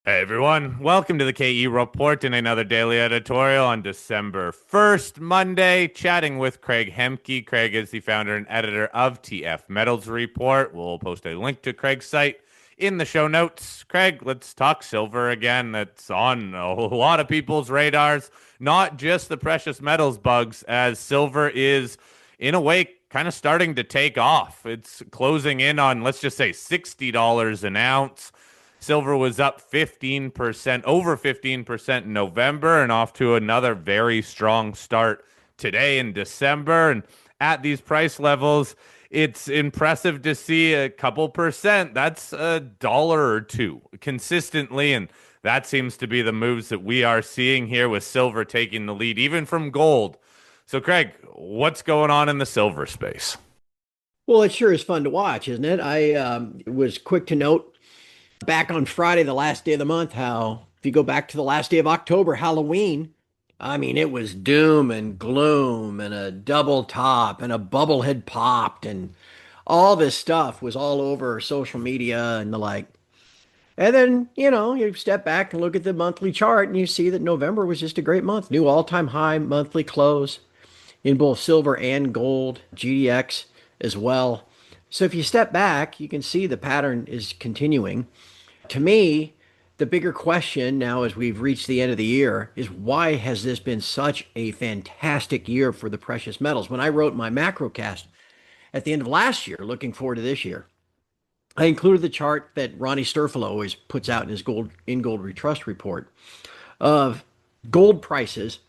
Hey everyone, welcome to the KE Report and another daily editorial on December 1st, Monday, chatting with Craig Hemke. Craig is the founder and editor of TF Metals Report. We'll post a link to Craig's site in the show notes. Craig, let's talk silver again. That's on a lot of people's radars, not just the precious metals bugs, as silver is, in a way, kind of starting to take off. It's closing in on, let's just say, $60 an ounce. Silver was up 15%, over 15% in November, and off to another very strong start today in December. And at these price levels, it's impressive to see a couple percent. That's $1 or two consistently. And that seems to be the moves that we are seeing here with silver taking the lead, even from gold. So, Craig, what's going on in the silver space? Well, it sure is fun to watch, isn't it? I was quick to note back on Friday, the last day of the month, how if you go back to the last day of October, Halloween, I mean, it was doom and gloom and a double top and a bubble had popped and all this stuff was all over social media and the like. And then, you step back and look at the monthly chart and you see that November was just a great month. New all-time high monthly close in both silver and gold, GDX as well. So if you step back, you can see the pattern is continuing. To me, the bigger question now as we've reached the end of the year is why has this been such a fantastic year for the precious metals? When I wrote my macrocast at the end of last year, looking forward to this year, I included the chart that Ronnie Sturfalo always puts out in his gold retrust report of gold prices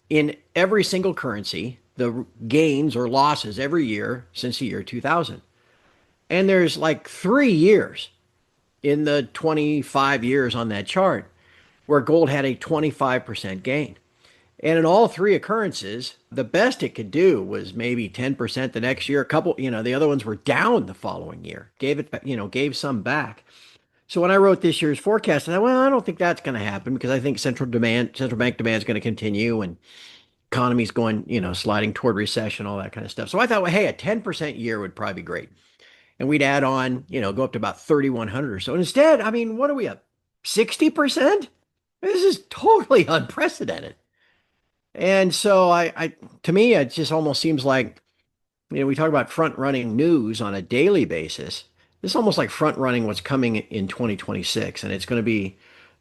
in every single currency, the gains or losses every year since the year 2000. And there's like 3 years in the 25 years on that chart where gold had a 25% gain. And in all three occurrences, the best it could do was maybe 10% the next year. A couple, the other ones were down the following year, gave some back. So when I wrote this year's forecast, I thought, well, I don't think that's going to happen because I think central bank demand is going to continue and economy's going, sliding toward recession, all that kind of stuff. So I thought, well, hey, a 10% year would probably be great. And we'd add on, go up to about 3,100 or so. And instead, I mean, what are we up? 60%? This is totally unprecedented. And so to me, it just almost seems like, we talk about front running news on a daily basis. This is almost like front running what's coming in 2026. And it's going to be,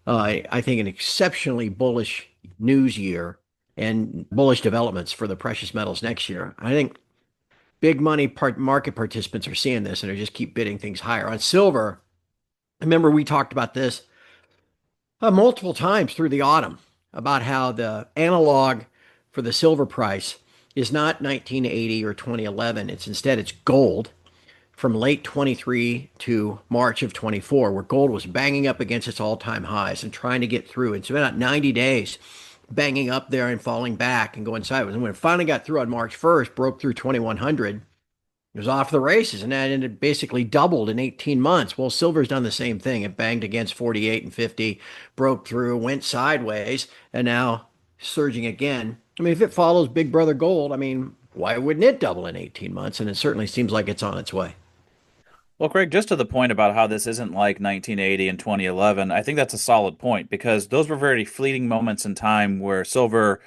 I think, an exceptionally bullish news year and bullish developments for the precious metals next year. I think big money market participants are seeing this and are just keep bidding things higher. On silver, I remember we talked about this multiple times through the autumn about how the analog for the silver price is not 1980 or 2011. It's gold from late 23 to March of 24, where gold was banging up against its all-time highs and trying to get through. It's been about 90 days banging up there and falling back and going sideways. And when it finally got through on March 1st, broke through 2100, it was off the races, and that ended basically doubled in 18 months. Well, silver's done the same thing. It banged against 48 and 50, broke through, went sideways, and now surging again. I mean, if it follows Big Brother Gold, I mean, why wouldn't it double in 18 months? And it certainly seems like it's on its way. Well, Craig, just to the point about how this isn't like 1980 and 2011, I think that's a solid point because those were very fleeting moments in time where silver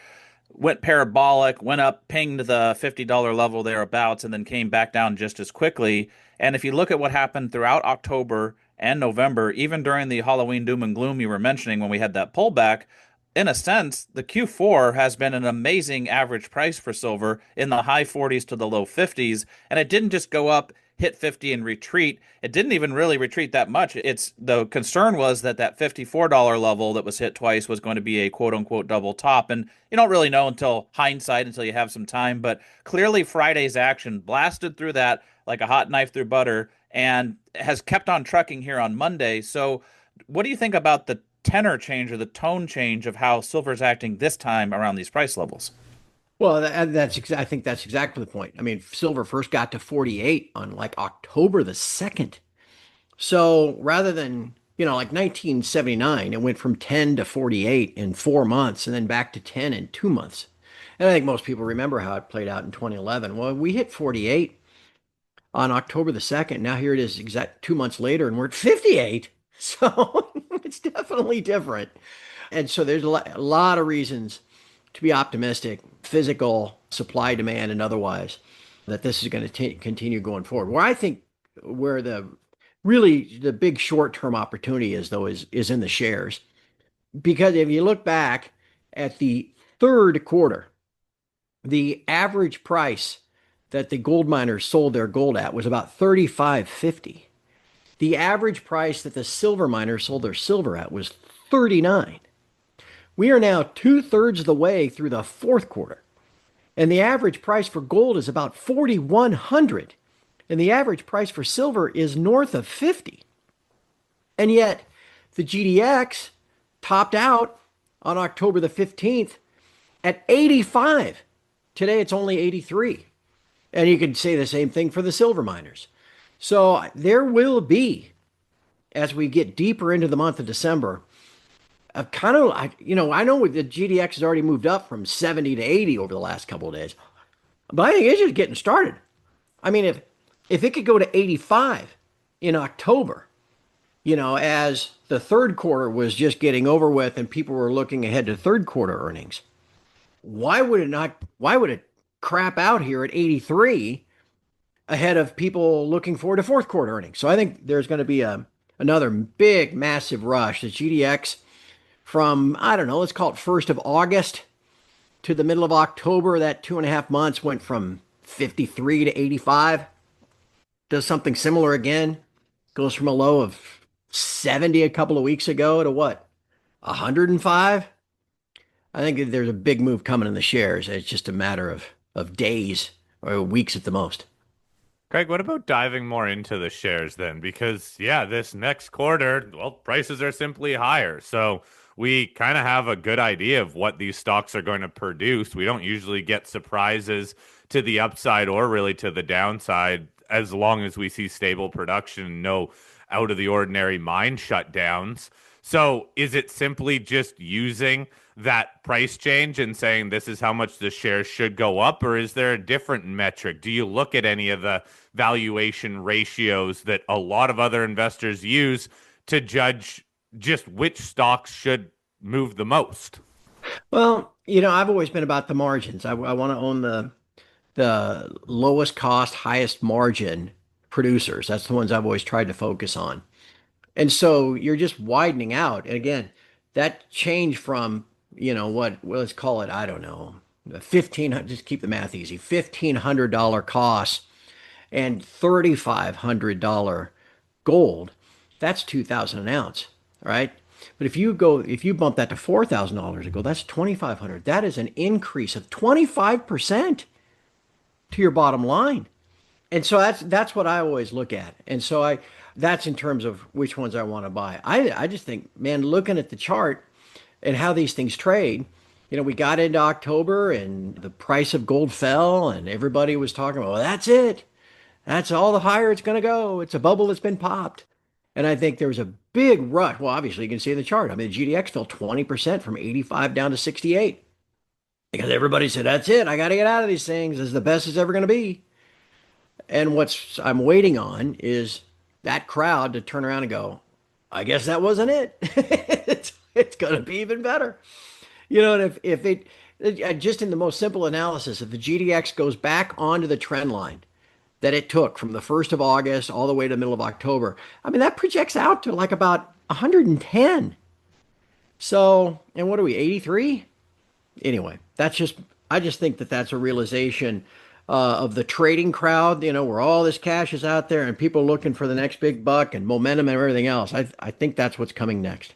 went parabolic, went up, pinged the $50 level thereabouts, and then came back down just as quickly. And if you look at what happened throughout October and November, even during the Halloween doom and gloom you were mentioning when we had that pullback, in a sense, the Q4 has been an amazing average price for silver in the high 40s to the low 50s. And it didn't just go up, hit 50 and retreat. It didn't even really retreat that much. It's the concern was that that $54 level that was hit twice was going to be a quote unquote double top. And you don't really know until hindsight, until you have some time. But clearly, Friday's action blasted through that like a hot knife through butter and has kept on trucking here on Monday. So, what do you think about the tenor change or the tone change of how silver's acting this time around these price levels? Well, I think that's exactly the point. I mean, silver first got to 48 on like October the 2nd. So rather than, like 1979, it went from 10 to 48 in 4 months and then back to 10 in 2 months. And I think most people remember how it played out in 2011. Well, we hit 48 on October the 2nd. Now here it is exact 2 months later and we're at 58. So it's definitely different. And so there's a lot of reasons to be optimistic, physical, supply, demand, and otherwise, that this is going to continue going forward. Where I think where the really the big short-term opportunity is, though, is in the shares. Because if you look back at the third quarter, the average price that the gold miners sold their gold at was about 35.50. The average price that the silver miners sold their silver at was 39. We are now two-thirds of the way through the fourth quarter, and the average price for gold is about 4,100, and the average price for silver is north of 50. And yet, the GDX topped out on October the 15th at 85. Today it's only 83. And you could say the same thing for the silver miners. So there will be, as we get deeper into the month of December, a kind of, I know the GDX has already moved up from 70 to 80 over the last couple of days, but I think it's just getting started. I mean, if it could go to 85 in October, as the third quarter was just getting over with and people were looking ahead to third quarter earnings, why would it not? Why would it crap out here at 83 ahead of people looking forward to fourth quarter earnings? So I think there's going to be another big, massive rush. The GDX from, I don't know, let's call it 1st of August to the middle of October, that 2.5 months went from 53 to 85. Does something similar again. Goes from a low of 70 a couple of weeks ago to what? 105? I think there's a big move coming in the shares. It's just a matter of days or weeks at the most. Craig, what about diving more into the shares then? Because, yeah, this next quarter, well, prices are simply higher. So we kind of have a good idea of what these stocks are going to produce. We don't usually get surprises to the upside or really to the downside as long as we see stable production, no out of the ordinary mine shutdowns. So is it simply just using that price change and saying this is how much the shares should go up, or is there a different metric? Do you look at any of the valuation ratios that a lot of other investors use to judge just which stocks should move the most? Well, I've always been about the margins. I want to own the lowest cost, highest margin producers. That's the ones I've always tried to focus on. And so you're just widening out. And again, that change from, well, let's call it, I don't know, 1500, just keep the math easy, $1,500 costs and $3,500 gold, that's 2,000 an ounce, right? But if you bump that to $4,000 a gold, that's 2,500. That is an increase of 25% to your bottom line. And so that's what I always look at. And so that's in terms of which ones I want to buy. I just think, man, looking at the chart and how these things trade, we got into October and the price of gold fell and everybody was talking about, well, that's it. That's all the higher it's going to go. It's a bubble that's been popped. And I think there was a big rush. Well, obviously you can see in the chart. I mean, the GDX fell 20% from 85 down to 68 because everybody said, that's it. I got to get out of these things. This is the best it's ever going to be. And what I'm waiting on is that crowd to turn around and go, I guess that wasn't it. It's going to be even better. And if it, just in the most simple analysis, if the GDX goes back onto the trend line that it took from the 1st of August all the way to the middle of October, I mean, that projects out to like about 110. So, and what are we, 83? Anyway, I just think that that's a realization of the trading crowd, where all this cash is out there and people looking for the next big buck and momentum and everything else. I think that's what's coming next.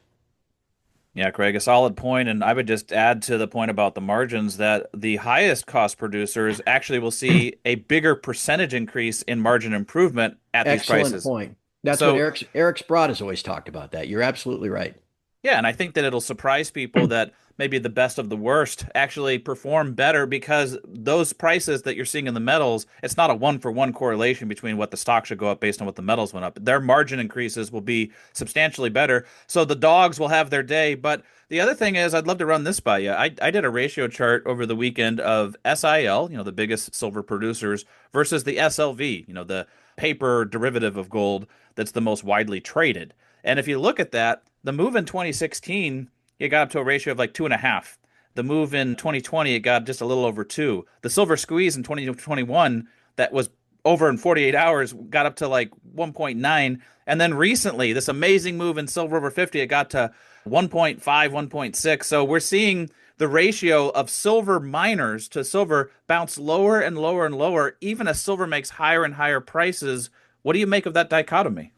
Yeah, Craig, a solid point. And I would just add to the point about the margins that the highest cost producers actually will see a bigger percentage increase in margin improvement at these Excellent prices. point. That's what So, Eric Sprott has always talked about that. You're absolutely right. yeah, and I think that it'll surprise people that maybe the best of the worst actually perform better because those prices that you're seeing in the metals, it's not a one-for-one correlation between what the stock should go up based on what the metals went up. Their margin increases will be substantially better. So the dogs will have their day. But the other thing is, I'd love to run this by you. I did a ratio chart over the weekend of SIL, the biggest silver producers, versus the SLV, the paper derivative of gold that's the most widely traded. And if you look at that, the move in 2016, it got up to a ratio of like 2.5. The move in 2020, it got just a little over 2. The silver squeeze in 2021, that was over in 48 hours, got up to like 1.9. And then recently, this amazing move in silver over 50, it got to 1.5, 1.6. So we're seeing the ratio of silver miners to silver bounce lower and lower and lower, even as silver makes higher and higher prices. What do you make of that dichotomy?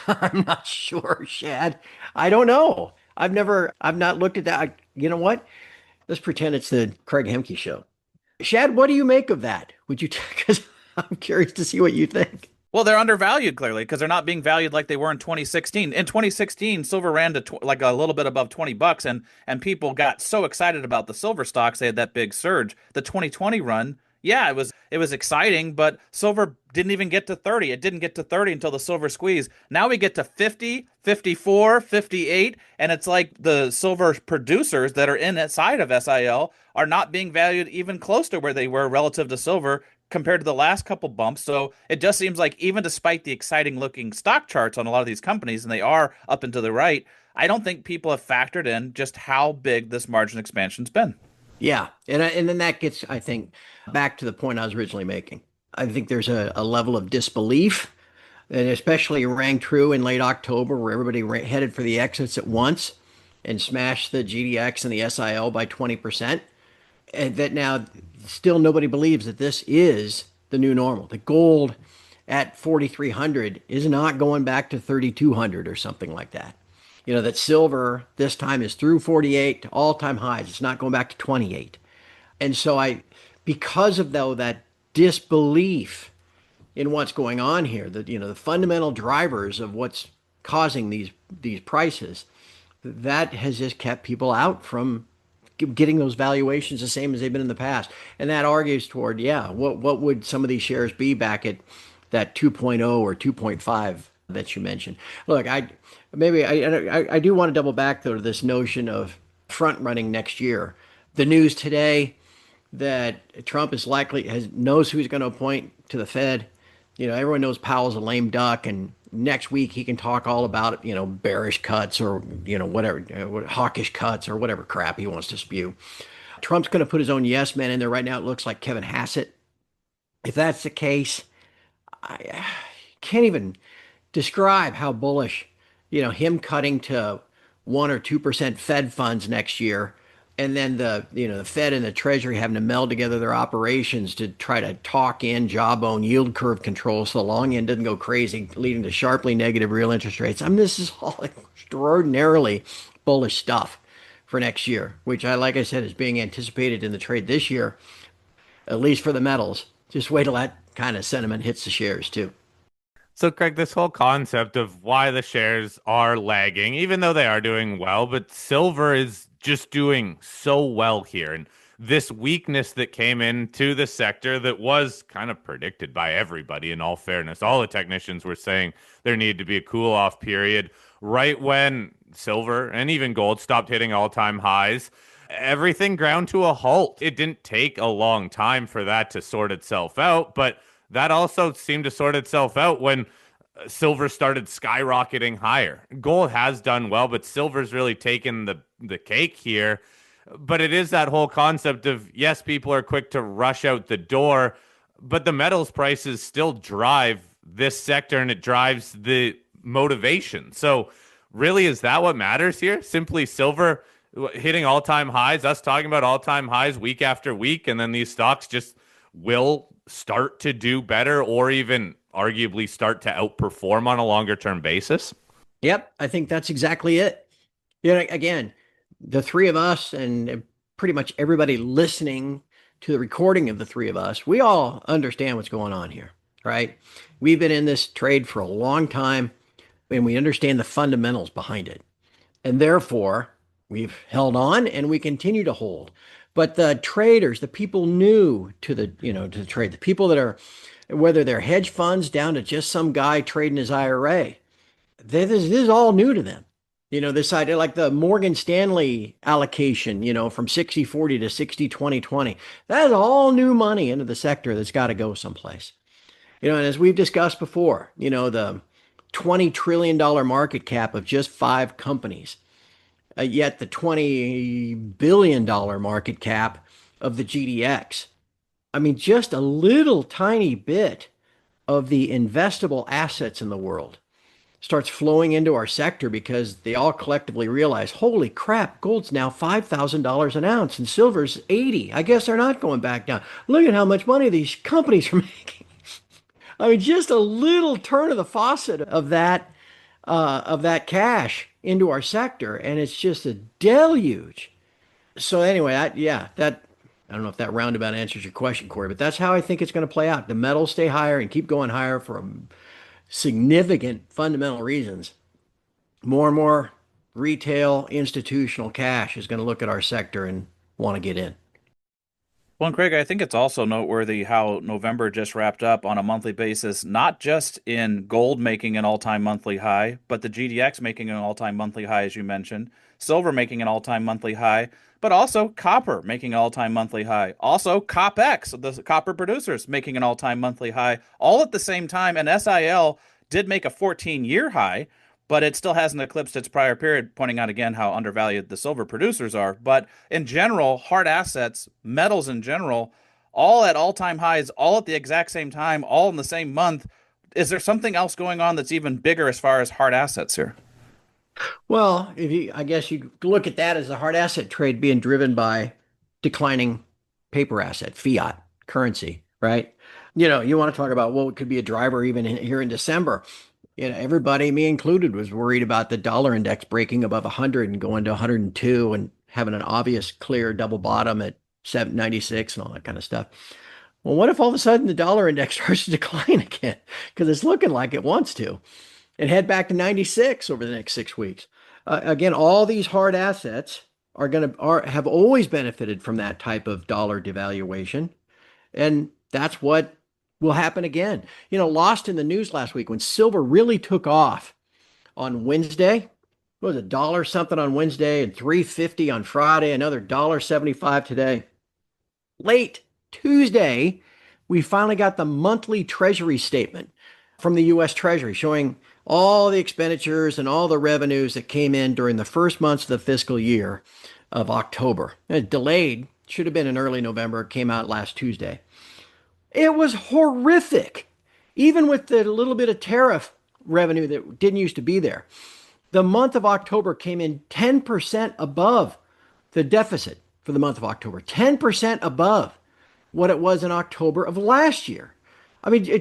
I'm not sure, Shad. I don't know. I've not looked at that. You know what? Let's pretend it's the Craig Hemke show. Shad, what do you make of that? Would you, because I'm curious to see what you think. Well, they're undervalued clearly because they're not being valued like they were in 2016. In 2016, silver ran to like a little bit above $20, and people got so excited about the silver stocks they had that big surge. The 2020 run, yeah, it was exciting, but silver didn't even get to 30. It didn't get to 30 until the silver squeeze. Now we get to 50, 54, 58, and it's like the silver producers that are inside of SIL are not being valued even close to where they were relative to silver compared to the last couple bumps. So it just seems like even despite the exciting looking stock charts on a lot of these companies, and they are up and to the right, I don't think people have factored in just how big this margin expansion's been. Yeah. And then that gets, I think, back to the point I was originally making. I think there's a level of disbelief, and especially rang true in late October where everybody headed for the exits at once and smashed the GDX and the SIL by 20%. And that now still nobody believes that this is the new normal. The gold at 4,300 is not going back to 3,200 or something like that. That silver this time is through 48 to all-time highs. It's not going back to 28. And so because of though that disbelief in what's going on here, the fundamental drivers of what's causing these prices, that has just kept people out from getting those valuations the same as they've been in the past. And that argues toward, what would some of these shares be back at that 2.0 or 2.5 that you mentioned? Look, I do want to double back though to this notion of front running next year. The news today that Trump knows who he's going to appoint to the Fed. Everyone knows Powell's a lame duck, and next week he can talk all about, bearish cuts or, whatever, hawkish cuts or whatever crap he wants to spew. Trump's going to put his own yes man in there. Right now it looks like Kevin Hassett. If that's the case, I can't even describe how bullish, him cutting to 1 or 2% Fed funds next year, and then the Fed and the Treasury having to meld together their operations to try to talk in jawbone yield curve control so the long end doesn't go crazy, leading to sharply negative real interest rates. I mean, this is all extraordinarily bullish stuff for next year, which like I said, is being anticipated in the trade this year, at least for the metals. Just wait till that kind of sentiment hits the shares too. So, Craig, this whole concept of why the shares are lagging, even though they are doing well, but silver is just doing so well here. And this weakness that came into the sector that was kind of predicted by everybody, in all fairness, all the technicians were saying there needed to be a cool off period right when silver and even gold stopped hitting all-time highs. Everything ground to a halt. It didn't take a long time for that to sort itself out, but that also seemed to sort itself out when silver started skyrocketing higher. Gold has done well, but silver's really taken the cake here. But it is that whole concept of, yes, people are quick to rush out the door, but the metals prices still drive this sector and it drives the motivation. So really, is that what matters here? Simply silver hitting all-time highs, us talking about all-time highs week after week, and then these stocks just will start to do better or even arguably start to outperform on a longer term basis? Yep, I think that's exactly it. Again, the three of us and pretty much everybody listening to the recording of the three of us, we all understand what's going on here, right? We've been in this trade for a long time and we understand the fundamentals behind it. And therefore, we've held on and we continue to hold. But the traders, the people new to the trade, the people that are, whether they're hedge funds down to just some guy trading his IRA, this is all new to them. This idea like the Morgan Stanley allocation, from 60-40 to 60-20-20, that's all new money into the sector that's got to go someplace. And as we've discussed before, the $20 trillion market cap of just 5 companies. Yet the $20 billion market cap of the GDX. I mean, just a little tiny bit of the investable assets in the world starts flowing into our sector because they all collectively realize, holy crap, gold's now $5,000 an ounce and silver's 80. I guess they're not going back down. Look at how much money these companies are making. I mean, just a little turn of the faucet of that cash into our sector, and it's just a deluge. So anyway, that I don't know if that roundabout answers your question, Corey, but that's how I think it's going to play out. The metals stay higher and keep going higher for significant fundamental reasons. More and more retail institutional cash is going to look at our sector and want to get in. Well, and Craig, I think it's also noteworthy how November just wrapped up on a monthly basis, not just in gold making an all-time monthly high, but the GDX making an all-time monthly high, as you mentioned, silver making an all-time monthly high, but also copper making an all-time monthly high. Also, CopX, the copper producers, making an all-time monthly high, all at the same time. And SIL did make a 14-year high, but it still hasn't eclipsed its prior period, pointing out again how undervalued the silver producers are. But in general, hard assets, metals in general, all at all-time highs, all at the exact same time, all in the same month. Is there something else going on that's even bigger as far as hard assets here? Well, I guess you look at that as a hard asset trade being driven by declining paper asset, fiat currency, right? You want to talk about what could be a driver even here in December. Everybody, me included, was worried about the dollar index breaking above 100 and going to 102 and having an obvious clear double bottom at 796 and all that kind of stuff. Well, what if all of a sudden the dollar index starts to decline again? Because it's looking like it wants to, and head back to 96 over the next 6 weeks. Again, all these hard assets have always benefited from that type of dollar devaluation, and that's what will happen again. Lost in the news last week when silver really took off on Wednesday. What was it, dollar something on Wednesday and 350 on Friday, another $1.75 today. Late Tuesday, we finally got the monthly Treasury statement from the U.S. Treasury showing all the expenditures and all the revenues that came in during the first months of the fiscal year of October. It delayed, should have been in early November. It came out last Tuesday. It was horrific, even with the little bit of tariff revenue that didn't used to be there. The month of October came in 10% above the deficit for the month of October, 10% above what it was in October of last year. I mean, I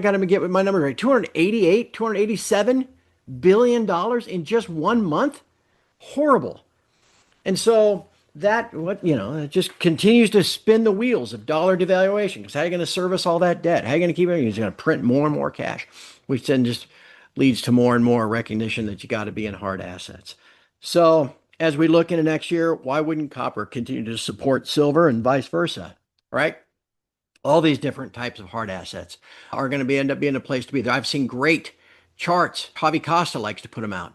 got to get my number right, 287 billion dollars in just 1 month. Horrible. And so it just continues to spin the wheels of dollar devaluation. Because how are you going to service all that debt? How are you going to keep it? You're going to print more and more cash, which then just leads to more and more recognition that you got to be in hard assets. So as we look into next year, why wouldn't copper continue to support silver and vice versa, right? All these different types of hard assets are going to end up being a place to be. I've seen great charts. Javi Costa likes to put them out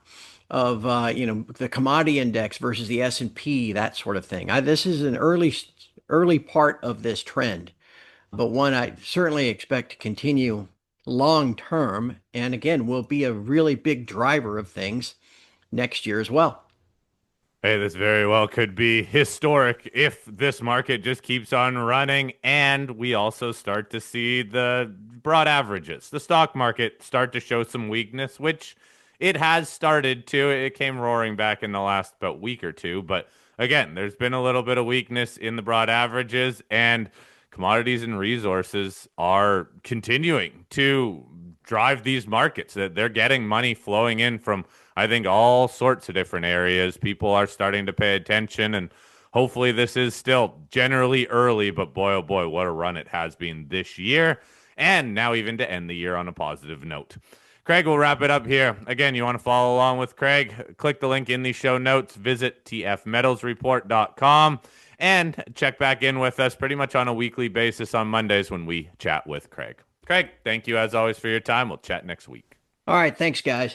of the commodity index versus the S&P, that sort of thing. This is an early part of this trend, but one I certainly expect to continue long term, and again will be a really big driver of things next year as well. Hey, this very well could be historic if this market just keeps on running and we also start to see the broad averages, the stock market start to show some weakness, which it has started to. It came roaring back in the last about week or two. But again, there's been a little bit of weakness in the broad averages, and commodities and resources are continuing to drive these markets. That they're getting money flowing in from, I think, all sorts of different areas. People are starting to pay attention, and hopefully this is still generally early, but boy, oh boy, what a run it has been this year. And now even to end the year on a positive note. Craig will wrap it up here. Again, you want to follow along with Craig, click the link in the show notes, visit tfmetalsreport.com, and check back in with us pretty much on a weekly basis on Mondays when we chat with Craig. Craig, thank you as always for your time. We'll chat next week. All right, thanks, guys.